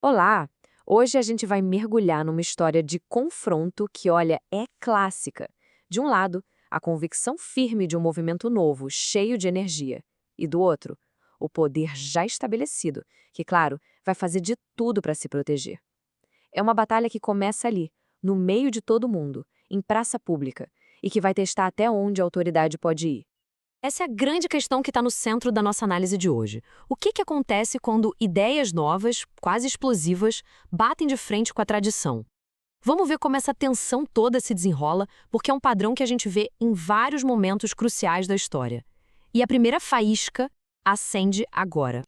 Olá! Hoje a gente vai mergulhar numa história de confronto que, olha, é clássica. De um lado, a convicção firme de um movimento novo, cheio de energia. E do outro, o poder já estabelecido, que, claro, vai fazer de tudo para se proteger. É uma batalha que começa ali, no meio de todo mundo, em praça pública, e que vai testar até onde a autoridade pode ir. Essa é a grande questão que está no centro da nossa análise de hoje. O que acontece quando ideias novas, quase explosivas, batem de frente com a tradição? Vamos ver como essa tensão toda se desenrola, porque é um padrão que a gente vê em vários momentos cruciais da história. E a primeira faísca acende agora.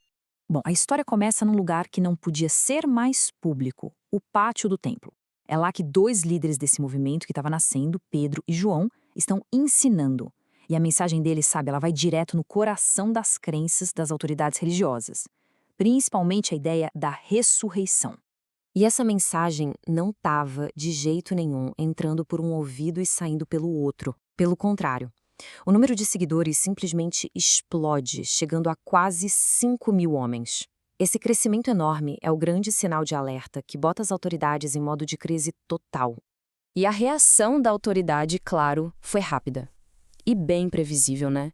Bom, a história começa num lugar que não podia ser mais público, o pátio do templo. É lá que dois líderes desse movimento que estava nascendo, Pedro e João, estão ensinando. E a mensagem deles, sabe, ela vai direto no coração das crenças das autoridades religiosas. Principalmente a ideia da ressurreição. E essa mensagem não estava, de jeito nenhum, entrando por um ouvido e saindo pelo outro. Pelo contrário. O número de seguidores simplesmente explode, chegando a quase 5.000 homens. Esse crescimento enorme é o grande sinal de alerta que bota as autoridades em modo de crise total. E a reação da autoridade, claro, foi rápida. E bem previsível, né?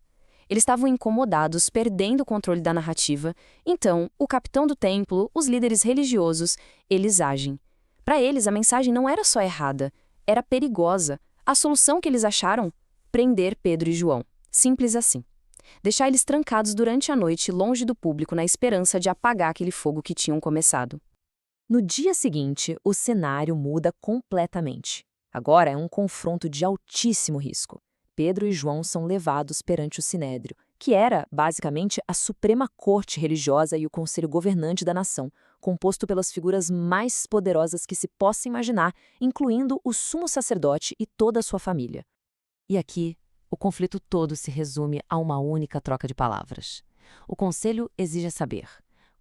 Eles estavam incomodados, perdendo o controle da narrativa, então o capitão do templo, os líderes religiosos, eles agem. Para eles, a mensagem não era só errada, era perigosa. A solução que eles acharam? Prender Pedro e João. Simples assim. Deixar eles trancados durante a noite, longe do público, na esperança de apagar aquele fogo que tinham começado. No dia seguinte, o cenário muda completamente. Agora é um confronto de altíssimo risco. Pedro e João são levados perante o Sinédrio, que era, basicamente, a Suprema Corte Religiosa e o Conselho Governante da nação, composto pelas figuras mais poderosas que se possa imaginar, incluindo o sumo sacerdote e toda a sua família. E aqui, o conflito todo se resume a uma única troca de palavras. O conselho exige saber: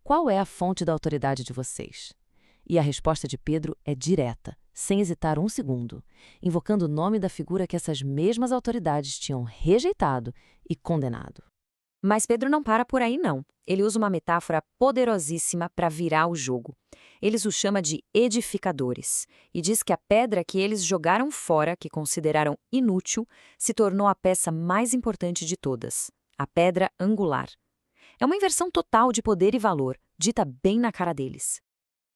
qual é a fonte da autoridade de vocês? E a resposta de Pedro é direta, sem hesitar um segundo, invocando o nome da figura que essas mesmas autoridades tinham rejeitado e condenado. Mas Pedro não para por aí, não. Ele usa uma metáfora poderosíssima para virar o jogo. Eles o chama de edificadores e diz que a pedra que eles jogaram fora, que consideraram inútil, se tornou a peça mais importante de todas, a pedra angular. É uma inversão total de poder e valor, dita bem na cara deles.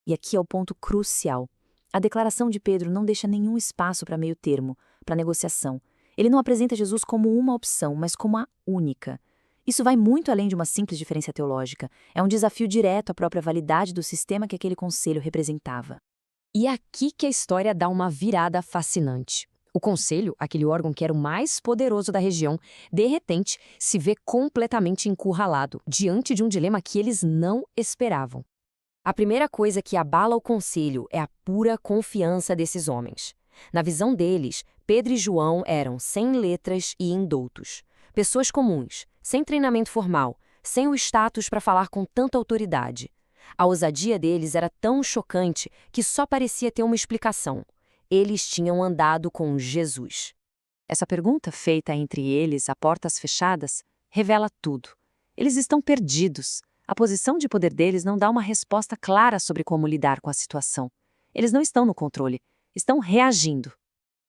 E aqui é o ponto crucial. A declaração de Pedro não deixa nenhum espaço para meio termo, para negociação. Ele não apresenta Jesus como uma opção, mas como a única. Isso vai muito além de uma simples diferença teológica. É um desafio direto à própria validade do sistema que aquele conselho representava. E é aqui que a história dá uma virada fascinante. O conselho, aquele órgão que era o mais poderoso da região, de repente se vê completamente encurralado, diante de um dilema que eles não esperavam. A primeira coisa que abala o conselho é a pura confiança desses homens. Na visão deles, Pedro e João eram sem letras e indoutos. Pessoas comuns, sem treinamento formal, sem o status para falar com tanta autoridade. A ousadia deles era tão chocante que só parecia ter uma explicação. Eles tinham andado com Jesus. Essa pergunta feita entre eles, a portas fechadas, revela tudo. Eles estão perdidos. A posição de poder deles não dá uma resposta clara sobre como lidar com a situação. Eles não estão no controle, estão reagindo.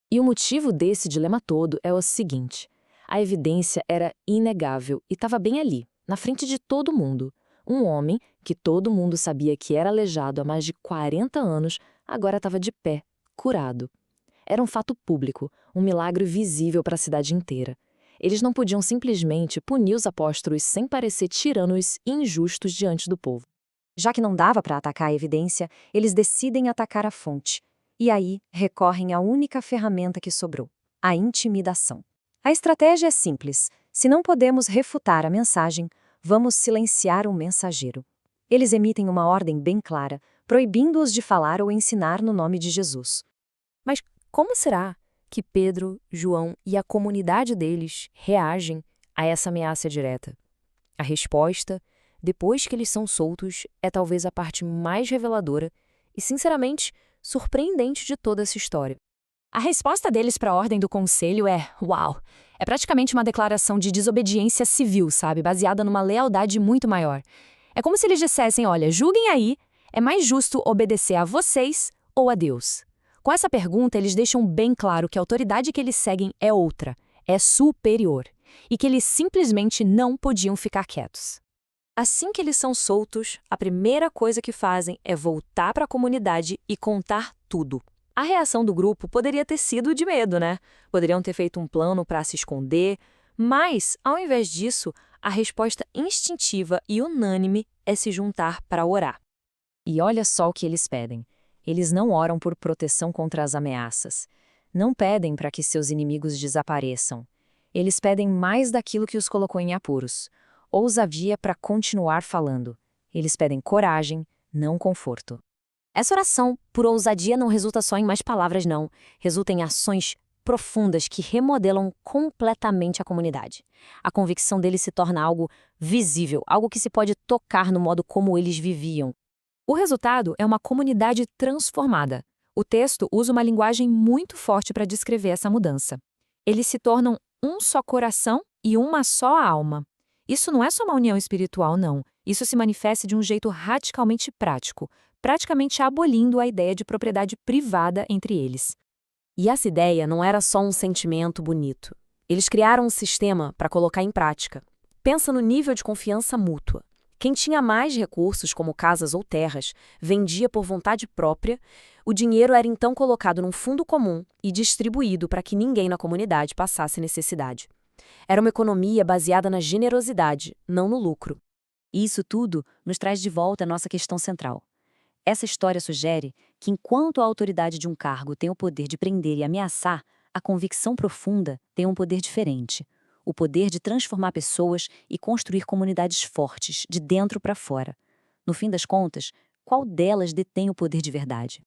E o motivo desse dilema todo é o seguinte: a evidência era inegável e estava bem ali, na frente de todo mundo. Um homem, que todo mundo sabia que era aleijado há mais de 40 anos, agora estava de pé, curado. Era um fato público, um milagre visível para a cidade inteira. Eles não podiam simplesmente punir os apóstolos sem parecer tiranos e injustos diante do povo. Já que não dava para atacar a evidência, eles decidem atacar a fonte. E aí recorrem à única ferramenta que sobrou: a intimidação. A estratégia é simples. Se não podemos refutar a mensagem, vamos silenciar o mensageiro. Eles emitem uma ordem bem clara, proibindo-os de falar ou ensinar no nome de Jesus. Mas como será que Pedro, João e a comunidade deles reagem a essa ameaça direta? A resposta, depois que eles são soltos, é talvez a parte mais reveladora e, sinceramente, surpreendente de toda essa história. A resposta deles para a ordem do conselho é: uau! É praticamente uma declaração de desobediência civil, sabe? Baseada numa lealdade muito maior. É como se eles dissessem: olha, julguem aí, É mais justo obedecer a vocês ou a Deus? Com essa pergunta, eles deixam bem claro que a autoridade que eles seguem é outra, é superior, e que eles simplesmente não podiam ficar quietos. Assim que eles são soltos, a primeira coisa que fazem é voltar para a comunidade e contar tudo. A reação do grupo poderia ter sido de medo, né? Poderiam ter feito um plano para se esconder, mas, ao invés disso, a resposta instintiva e unânime é se juntar para orar. E olha só o que eles pedem. Eles não oram por proteção contra as ameaças. Não pedem para que seus inimigos desapareçam. Eles pedem mais daquilo que os colocou em apuros. Ousadia para continuar falando. Eles pedem coragem, não conforto. Essa oração por ousadia não resulta só em mais palavras, não. Resulta em ações profundas que remodelam completamente a comunidade. A convicção deles se torna algo visível, algo que se pode tocar no modo como eles viviam. O resultado é uma comunidade transformada. O texto usa uma linguagem muito forte para descrever essa mudança. Eles se tornam um só coração e uma só alma. Isso não é só uma união espiritual, não. Isso se manifesta de um jeito radicalmente prático, praticamente abolindo a ideia de propriedade privada entre eles. E essa ideia não era só um sentimento bonito. Eles criaram um sistema para colocar em prática. Pensa no nível de confiança mútua. Quem tinha mais recursos, como casas ou terras, vendia por vontade própria. O dinheiro era então colocado num fundo comum e distribuído para que ninguém na comunidade passasse necessidade. Era uma economia baseada na generosidade, não no lucro. E isso tudo nos traz de volta a nossa questão central. Essa história sugere que, enquanto a autoridade de um cargo tem o poder de prender e ameaçar, a convicção profunda tem um poder diferente. O poder de transformar pessoas e construir comunidades fortes, de dentro para fora. No fim das contas, qual delas detém o poder de verdade?